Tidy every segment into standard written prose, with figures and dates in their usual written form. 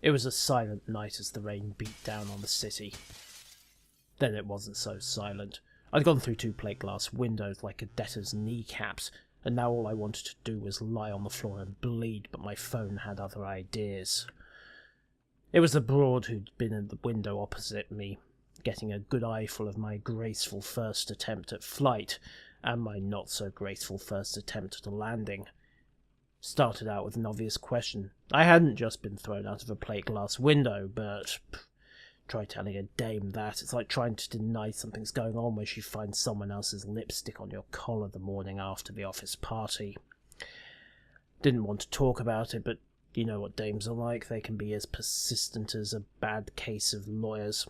It was a silent night as the rain beat down on the city. Then it wasn't so silent. I'd gone through 2 plate glass windows like a debtor's kneecaps, and now all I wanted to do was lie on the floor and bleed, but my phone had other ideas. It was the Broad who'd been in the window opposite me, getting a good eyeful of my graceful first attempt at flight, and my not-so-graceful first attempt at a landing. Started out with an obvious question. I hadn't just been thrown out of a plate glass window, but try telling a dame that. It's like trying to deny something's going on when she finds someone else's lipstick on your collar the morning after the office party. Didn't want to talk about it, but you know what dames are like. They can be as persistent as a bad case of lawyers.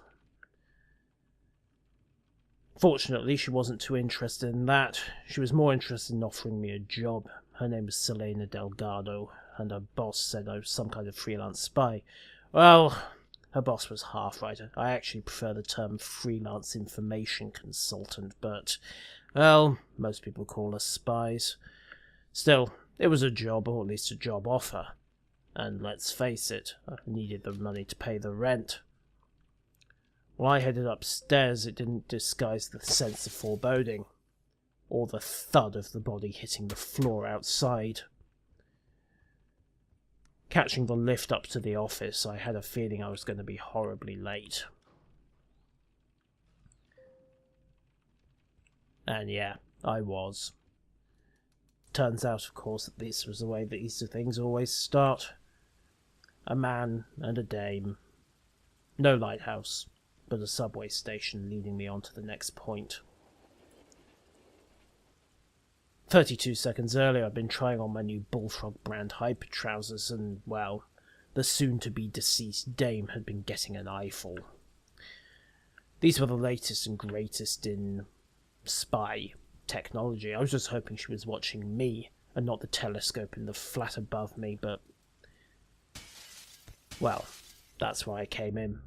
Fortunately, she wasn't too interested in that. She was more interested in offering me a job. Her name was Selena Delgado, and her boss said I was some kind of freelance spy. Well, her boss was half right. I actually prefer the term freelance information consultant, but, well, most people call us spies. Still, it was a job, or at least a job offer. And let's face it, I needed the money to pay the rent. When I headed upstairs, it didn't disguise the sense of foreboding, or the thud of the body hitting the floor outside. Catching the lift up to the office, I had a feeling I was going to be horribly late. And yeah, I was. Turns out, of course, that this was the way that these things always start. A man and a dame. No lighthouse, but a subway station leading me on to the next point. 32 seconds earlier, I'd been trying on my new Bullfrog brand hyper trousers, and, well, the soon-to-be-deceased dame had been getting an eyeful. These were the latest and greatest in spy technology. I was just hoping she was watching me, and not the telescope in the flat above me, but, well, that's why I came in.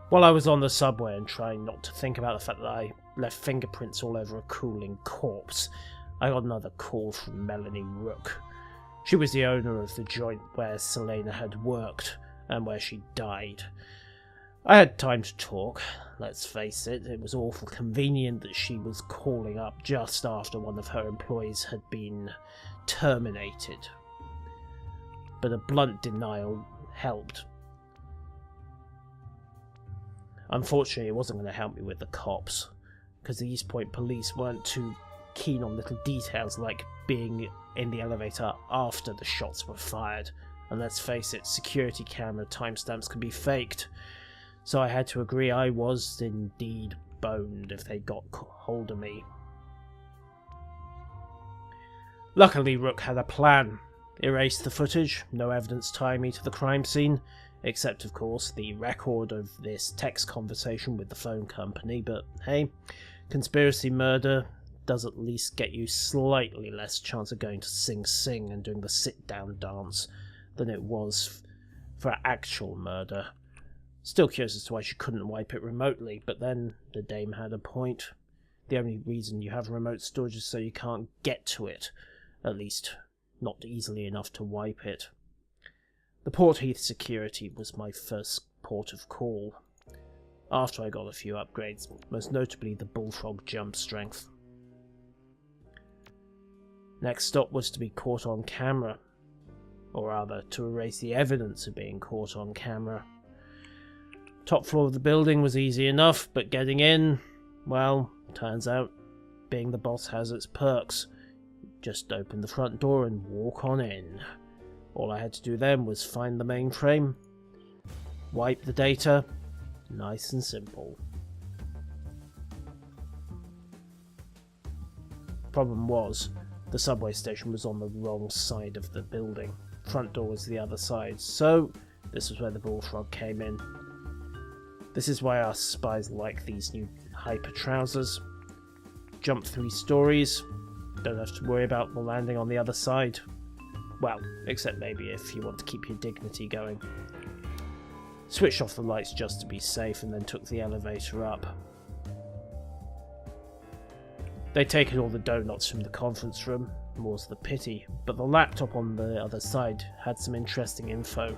While I was on the subway and trying not to think about the fact that I left fingerprints all over a cooling corpse, I got another call from Melanie Rook. She was the owner of the joint where Selena had worked and where she died. I had time to talk. Let's face it, it was awful convenient that she was calling up just after one of her employees had been terminated. But a blunt denial helped. Unfortunately, it wasn't going to help me with the cops, because the East Point police weren't too keen on little details like being in the elevator after the shots were fired. And let's face it, security camera timestamps can be faked. So I had to agree I was indeed boned if they got hold of me. Luckily, Rook had a plan. Erase the footage, no evidence tying me to the crime scene, except, of course, the record of this text conversation with the phone company, but hey, conspiracy murder does at least get you slightly less chance of going to Sing Sing and doing the sit-down dance than it was for actual murder. Still curious as to why she couldn't wipe it remotely, but then the dame had a point. The only reason you have remote storage is so you can't get to it, at least not easily enough to wipe it. The Port Heath security was my first port of call, after I got a few upgrades, most notably the Bullfrog jump strength. Next stop was to be caught on camera, or rather, to erase the evidence of being caught on camera. Top floor of the building was easy enough, but getting in, well, turns out, being the boss has its perks. Just open the front door and walk on in. All I had to do then was find the mainframe, wipe the data, nice and simple. Problem was, the subway station was on the wrong side of the building. Front door was the other side, so this was where the Bullfrog came in. This is why us spies like these new hyper trousers. Jump 3 stories, don't have to worry about the landing on the other side. Well, except maybe if you want to keep your dignity going. Switched off the lights just to be safe and then took the elevator up. They'd taken all the donuts from the conference room, more's the pity, but the laptop on the other side had some interesting info.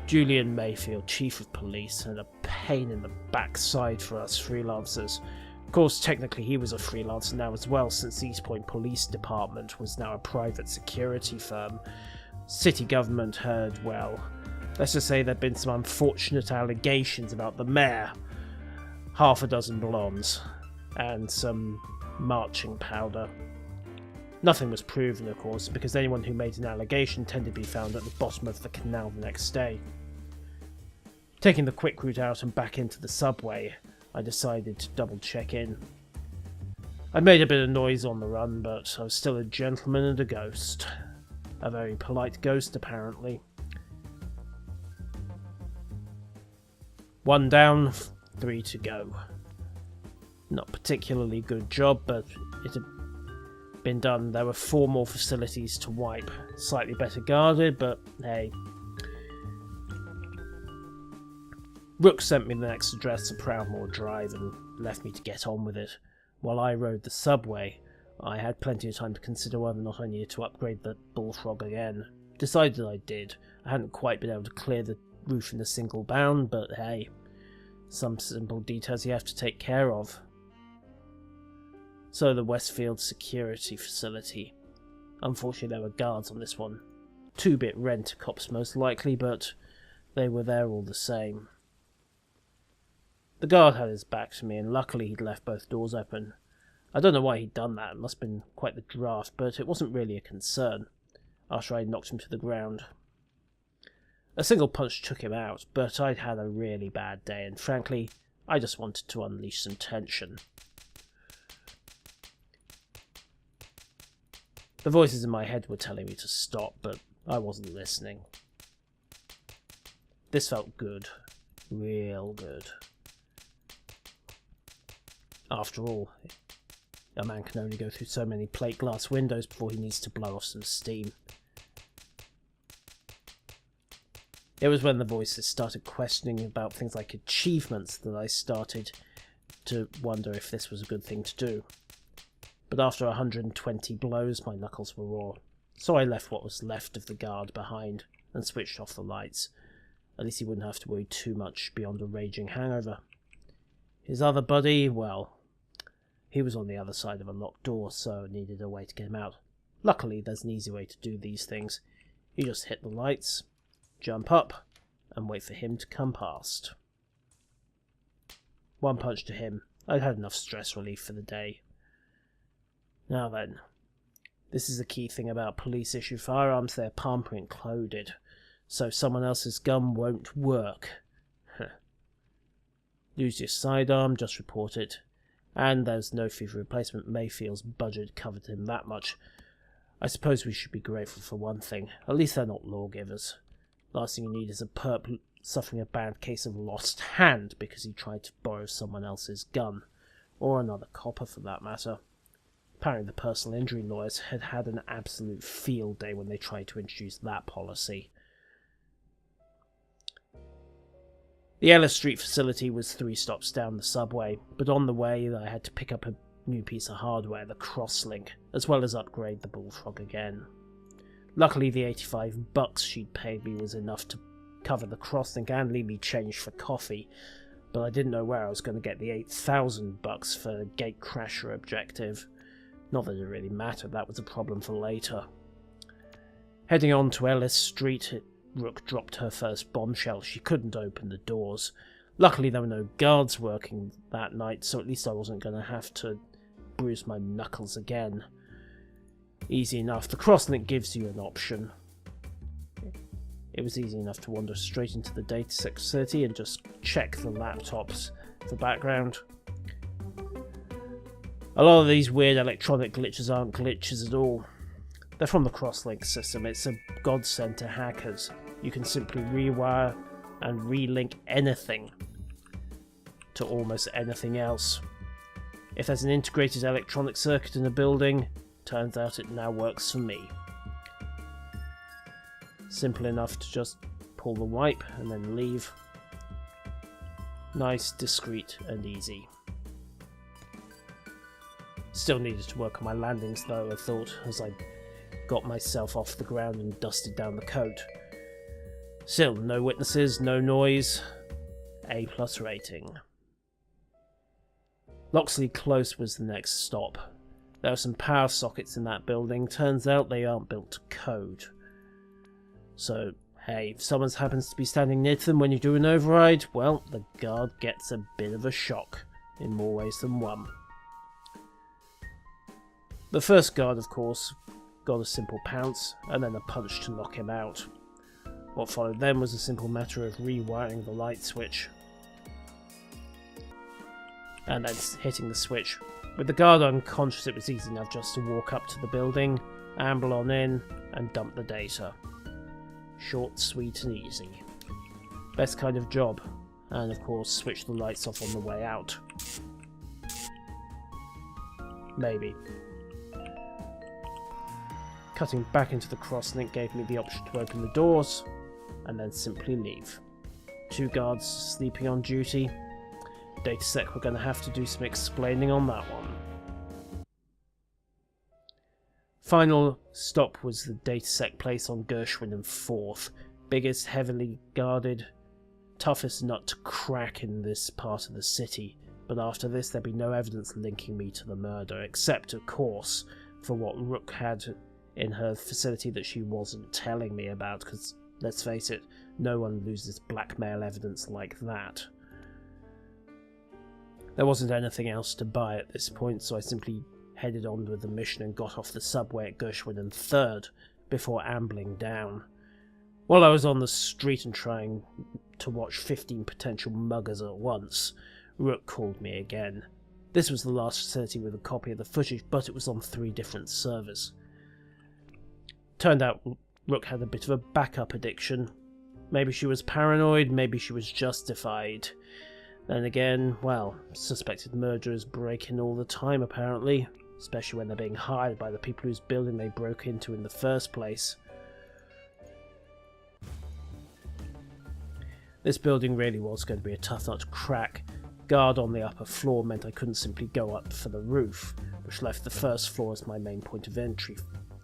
Julian Mayfield, Chief of Police, and a pain in the backside for us freelancers. Of course, technically he was a freelancer now as well, since East Point Police Department was now a private security firm. City government had, well, let's just say there'd been some unfortunate allegations about the mayor, half a dozen blondes, and some marching powder. Nothing was proven, of course, because anyone who made an allegation tended to be found at the bottom of the canal the next day. Taking the quick route out and back into the subway, I decided to double check in. I'd made a bit of noise on the run, but I was still a gentleman and a ghost. A very polite ghost, apparently. 1 down, 3 to go. Not particularly good job, but it had been done. There were 4 more facilities to wipe. Slightly better guarded, but hey. Rook sent me the next address to Proudmoore Drive and left me to get on with it. While I rode the subway, I had plenty of time to consider whether or not I needed to upgrade the Bullfrog again. Decided I did. I hadn't quite been able to clear the roof in a single bound, but hey, some simple details you have to take care of. So the Westfield Security Facility. Unfortunately there were guards on this one. 2-bit rent-a-cops most likely, but they were there all the same. The guard had his back to me, and luckily he'd left both doors open. I don't know why he'd done that, it must have been quite the draft, but it wasn't really a concern, after I'd knocked him to the ground. A single punch took him out, but I'd had a really bad day, and frankly, I just wanted to unleash some tension. The voices in my head were telling me to stop, but I wasn't listening. This felt good. Real good. After all, a man can only go through so many plate glass windows before he needs to blow off some steam. It was when the voices started questioning about things like achievements that I started to wonder if this was a good thing to do. But after 120 blows, my knuckles were raw, so I left what was left of the guard behind and switched off the lights. At least he wouldn't have to worry too much beyond a raging hangover. His other buddy, well, he was on the other side of a locked door, so I needed a way to get him out. Luckily, there's an easy way to do these things. You just hit the lights, jump up, and wait for him to come past. 1 punch to him. I'd had enough stress relief for the day. Now then, this is the key thing about police-issue firearms. They're palm-print coded, so someone else's gun won't work. Lose your sidearm, just report it. And there's no fee for replacement. Mayfield's budget covered him that much. I suppose we should be grateful for one thing. At least they're not lawgivers. Last thing you need is a perp suffering a bad case of lost hand because he tried to borrow someone else's gun. Or another copper for that matter. Apparently the personal injury lawyers had had an absolute field day when they tried to introduce that policy. The Ellis Street facility was 3 stops down the subway, but on the way I had to pick up a new piece of hardware, the crosslink, as well as upgrade the Bullfrog again. Luckily the $85 she'd paid me was enough to cover the crosslink and leave me change for coffee, but I didn't know where I was going to get the $8,000 for the gatecrasher objective. Not that it really mattered, that was a problem for later. Heading on to Ellis Street, Rook dropped her first bombshell. She couldn't open the doors. Luckily there were no guards working that night, so at least I wasn't going to have to bruise my knuckles again. Easy enough. The crosslink gives you an option. It was easy enough to wander straight into the data facility and just check the laptops for background. A lot of these weird electronic glitches aren't glitches at all. They're from the crosslink system. It's a godsend to hackers. You can simply rewire and relink anything to almost anything else. If there's an integrated electronic circuit in a building, turns out it now works for me. Simple enough to just pull the wipe and then leave. Nice, discreet, and easy. Still needed to work on my landings though, I thought, as I got myself off the ground and dusted down the coat. Still, no witnesses, no noise. A+ rating. Loxley Close was the next stop. There are some power sockets in that building. Turns out they aren't built to code. So, hey, if someone happens to be standing near to them when you do an override, well, the guard gets a bit of a shock, in more ways than one. The first guard, of course, got a simple pounce, and then a punch to knock him out. What followed then was a simple matter of rewiring the light switch, and then hitting the switch. With the guard unconscious, it was easy enough just to walk up to the building, amble on in, and dump the data. Short, sweet, and easy. Best kind of job. And of course, switch the lights off on the way out. Maybe. Cutting back into the crosslink gave me the option to open the doors, and then simply leave. 2 guards sleeping on duty. DataSec were going to have to do some explaining on that one. Final stop was the DataSec place on Gershwin and 4th. Biggest, heavily guarded, toughest nut to crack in this part of the city. But after this there'd be no evidence linking me to the murder, except of course for what Rook had in her facility that she wasn't telling me about, because let's face it, no one loses blackmail evidence like that. There wasn't anything else to buy at this point, so I simply headed on with the mission and got off the subway at Gershwin and 3rd before ambling down. While I was on the street and trying to watch 15 potential muggers at once, Rook called me again. This was the last facility with a copy of the footage, but it was on 3 different servers. Turned out Rook had a bit of a backup addiction. Maybe she was paranoid, maybe she was justified. Then again, well, suspected murderers break in all the time apparently, especially when they're being hired by the people whose building they broke into in the first place. This building really was going to be a tough nut to crack. Guard on the upper floor meant I couldn't simply go up for the roof, which left the first floor as my main point of entry.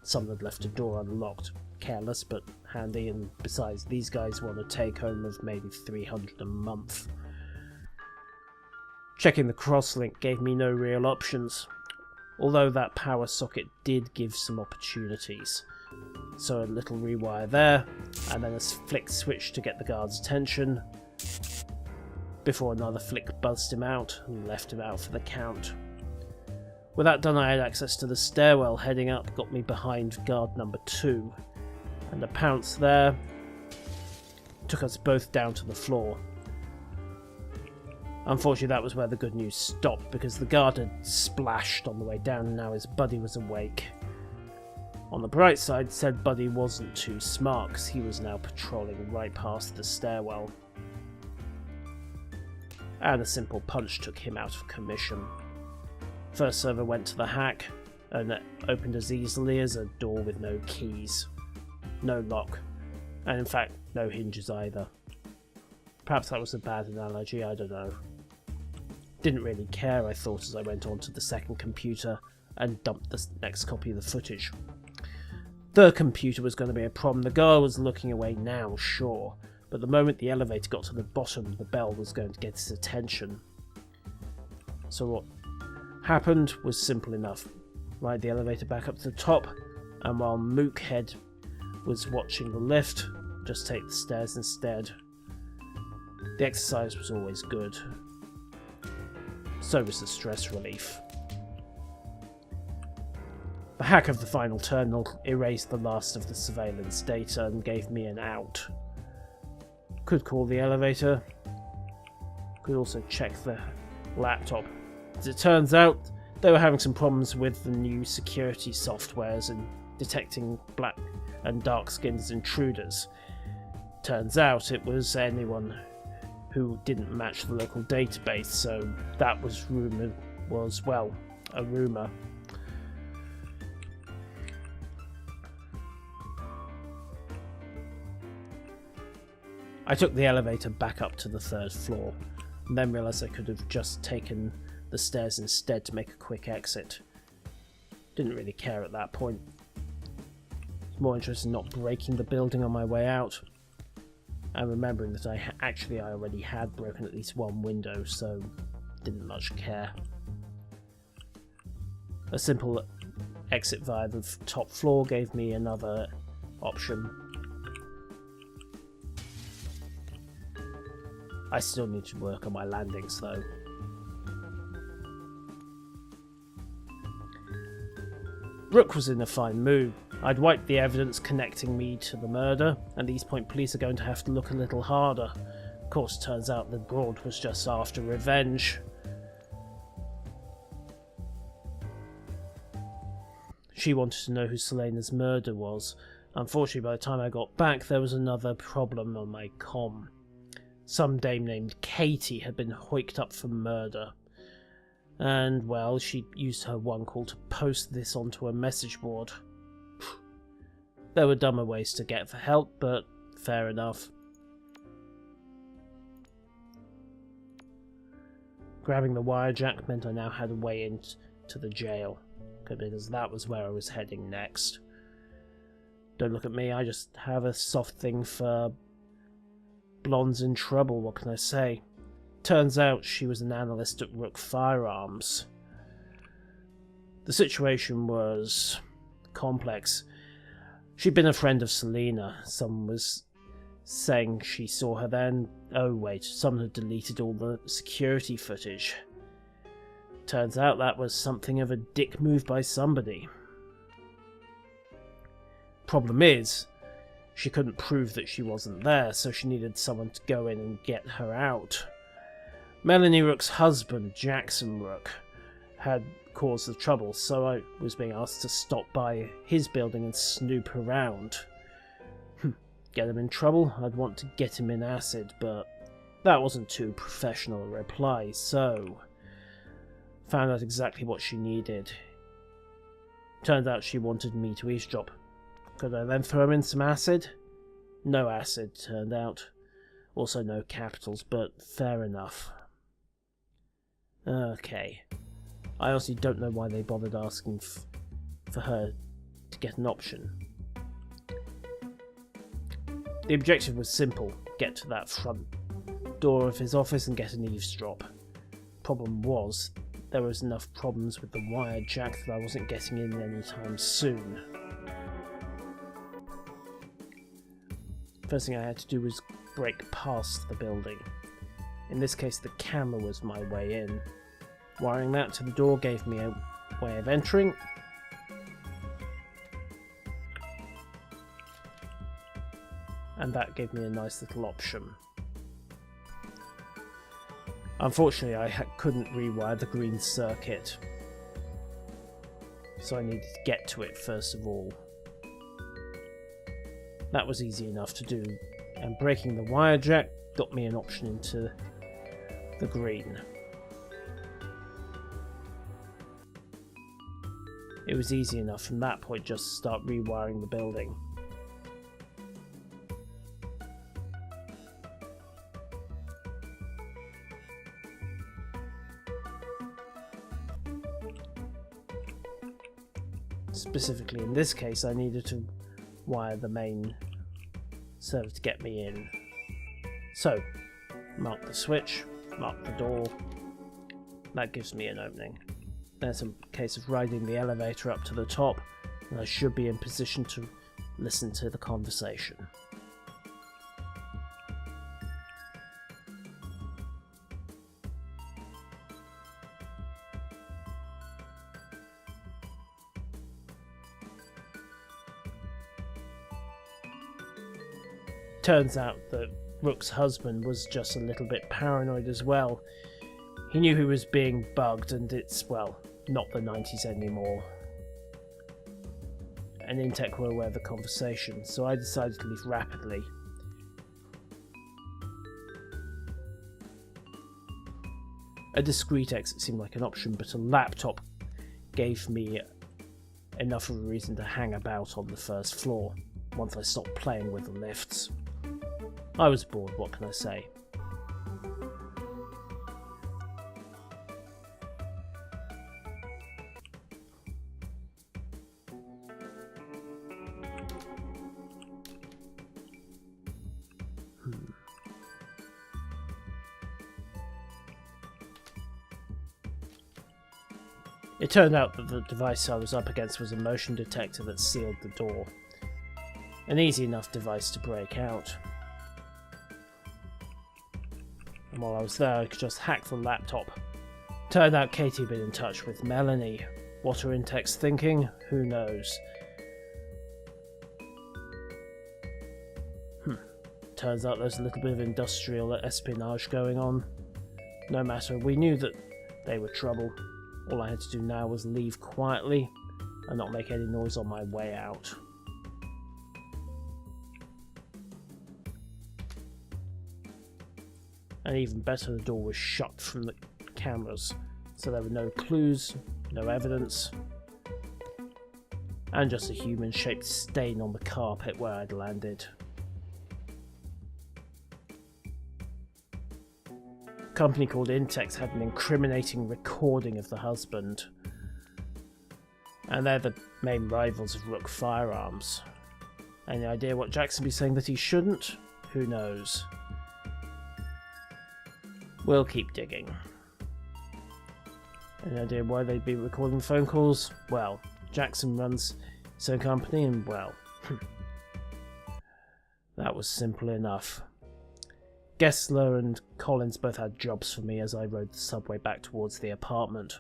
Someone had left a door unlocked. Careless, but handy, and besides, these guys want a take-home of maybe $300 a month. Checking the crosslink gave me no real options, although that power socket did give some opportunities. So a little rewire there, and then a flick switch to get the guard's attention, before another flick buzzed him out and left him out for the count. With that done, I had access to the stairwell heading up, got me behind guard number 2, and a pounce there took us both down to the floor. Unfortunately, that was where the good news stopped, because the guard had splashed on the way down and now his buddy was awake. On the bright side, said buddy wasn't too smart, because he was now patrolling right past the stairwell. And a simple punch took him out of commission. First server went to the hack, and it opened as easily as a door with no keys. No lock, and in fact, no hinges either. Perhaps that was a bad analogy, I don't know. Didn't really care, I thought, as I went on to the second computer and dumped the next copy of the footage. Third computer was going to be a problem. The guard was looking away now, sure, but the moment the elevator got to the bottom, the bell was going to get his attention. So what happened was simple enough. Ride the elevator back up to the top, and while Mookhead was watching the lift, just take the stairs instead. The exercise was always good. So was the stress relief. The hack of the final terminal erased the last of the surveillance data and gave me an out. Could call the elevator. Could also check the laptop. As it turns out, they were having some problems with the new security softwares and detecting black and dark-skinned intruders. Turns out it was anyone who didn't match the local database, so that was a rumour. I took the elevator back up to the 3rd floor. and then realised I could have just taken the stairs instead to make a quick exit. Didn't really care at that point. More interested in not breaking the building on my way out, and remembering that I already had broken at least one window, so didn't much care. A simple exit via the top floor gave me another option. I still need to work on my landings though. Rook was in a fine mood. I'd wiped the evidence connecting me to the murder, and these Point police are going to have to look a little harder. Of course, turns out the broad was just after revenge. She wanted to know who Selena's murder was. Unfortunately, by the time I got back, there was another problem on my comm. Some dame named Katie had been hoiked up for murder. And, well, she used her one call to post this onto a message board. There were dumber ways to get for help, but fair enough. Grabbing the wire jack meant I now had a way into the jail, because that was where I was heading next. Don't look at me, I just have a soft thing for blondes in trouble, what can I say? Turns out she was an analyst at Rook Firearms. The situation was complex. She'd been a friend of Selena. Someone was saying she saw her then. Oh wait, someone had deleted all the security footage. Turns out that was something of a dick move by somebody. Problem is, she couldn't prove that she wasn't there, so she needed someone to go in and get her out. Melanie Rook's husband, Jackson Rook, had caused the trouble, so I was being asked to stop by his building and snoop around. Get him in trouble? I'd want to get him in acid, but that wasn't too professional a reply, so found out exactly what she needed. Turned out she wanted me to eavesdrop. Could I then throw him in some acid? No acid, turned out. Also no capitals, but fair enough. Okay. I honestly don't know why they bothered asking for her to get an option. The objective was simple. Get to that front door of his office and get an eavesdrop. Problem was, there was enough problems with the wire jack that I wasn't getting in anytime soon. First thing I had to do was break past the building. In this case, the camera was my way in. Wiring that to the door gave me a way of entering. And that gave me a nice little option. Unfortunately, I couldn't rewire the green circuit, so I needed to get to it first of all. That was easy enough to do, and breaking the wire jack got me an option into the green. It was easy enough from that point just to start rewiring the building. Specifically in this case, I needed to wire the main server to get me in. So, mark the switch, mark the door. That gives me an opening. There's a case of riding the elevator up to the top, and I should be in position to listen to the conversation. Turns out that Rook's husband was just a little bit paranoid as well. He knew he was being bugged, and it's, well, not the 90s anymore. And Intech were aware of the conversation, so I decided to leave rapidly. A discreet exit seemed like an option, but a laptop gave me enough of a reason to hang about on the first floor, once I stopped playing with the lifts. I was bored, what can I say? It turned out that the device I was up against was a motion detector that sealed the door. An easy enough device to break out. And while I was there, I could just hack the laptop. Turned out Katie had been in touch with Melanie. What her in-tech's thinking? Who knows? Turns out there's a little bit of industrial espionage going on. No matter, we knew that they were trouble. All I had to do now was leave quietly and not make any noise on my way out. And even better, the door was shut from the cameras, so there were no clues, no evidence, and just a human-shaped stain on the carpet where I'd landed. A company called Intex had an incriminating recording of the husband, and they're the main rivals of Rook Firearms. Any idea what Jackson be saying that he shouldn't? Who knows? We'll keep digging. Any idea why they'd be recording phone calls? Well, Jackson runs his own company and, well, that was simple enough. Gessler and Collins both had jobs for me as I rode the subway back towards the apartment.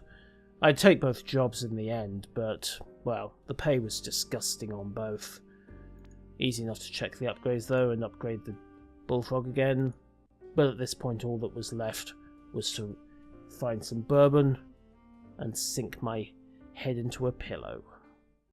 I'd take both jobs in the end, but, well, the pay was disgusting on both. Easy enough to check the upgrades though and upgrade the Bullfrog again, but at this point all that was left was to find some bourbon and sink my head into a pillow.